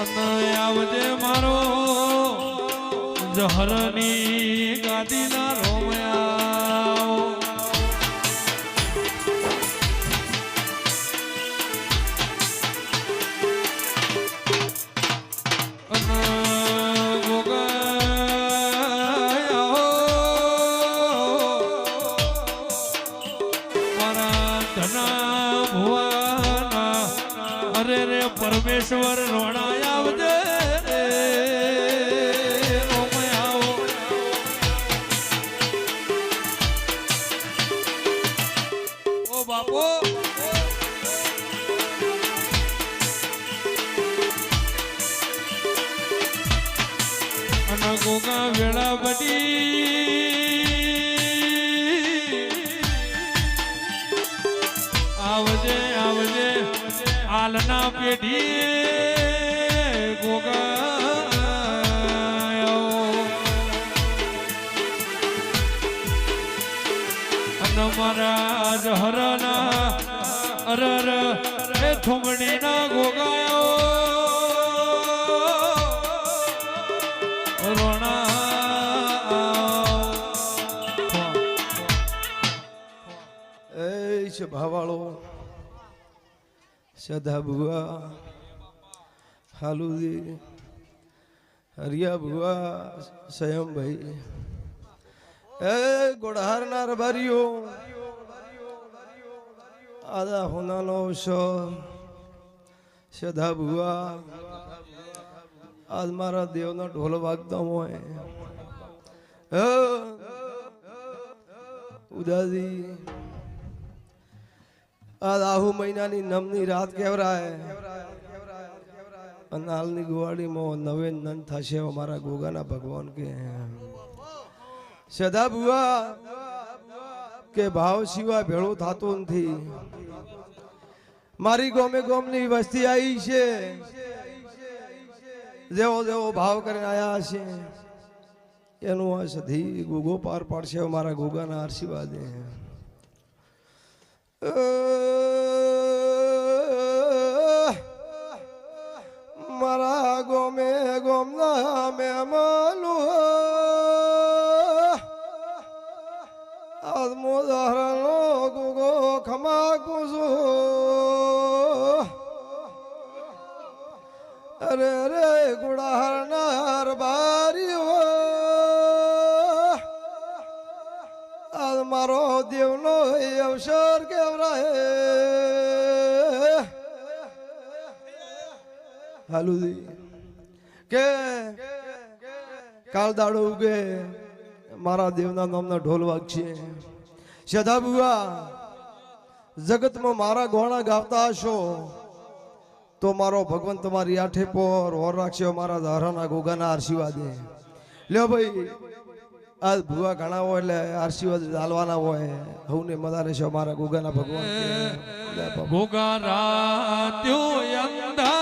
આવજે મારો જહરની ગાદીના રોમયા પરમેશ્વર રોણાય આવજે ઓ બાપો અને ગોગા વેળા બડી આવજે આવજે આલના પેઢી ગોગાયો અને મારા જહરના અરર એ થોમણીના ગોગાયો રોણા એ છે ભાવાળો સદા ભુવા હાલુદી હરિયા ભુવા સયમભાઈ એ ગોળહારના રબારીઓ આદા હોનાનો સદા ભુવા આજ મારા દેવનો ઢોલ વાગતો હોય ઉદાદી આ આહુ મહિનાની નમની રાત કેવરાય અને હાલની ગુવાડીમાં નવે નન થશે અમારા ગોગાના ભગવાન કે સદા બુઆ કે ભાવ સિવાય ભેળો થતો નથી મારી ગોમે ગોમની વસ્તી આવી છે જેવો જેવો ભાવ કરીને આયા છે એનું આ સધી ગોગો પાર પાડશે અમારા ગોગાના આશીર્વાદે મારા ગોમે ગોમના મહેમાનો આદમો ધારાનો ગોગો ખમા કુસો અરે રે ગુડાહરનાર બારીઓ આજ મારો દેવનો અવસર કેવરાય હાલુદી કે કાળ દાડો ઉગે મારા દેવના નામનો ઢોલ વાગશે સદા બુઆ જગતમાં મારા ગોણા ગાવતા હશો તો મારો ભગવાન તમારી આઠે પર ઓર રાખશે મારા ધારાના ગોગાના આશીર્વાદે લ્યો ભાઈ આ ભુવા ઘણા હોય એટલે આશીર્વાદ ચાલવાના હોય હવને મજા રહેશે મારા ગોગાના ભગવાન ગોગા રાત્યો અંધા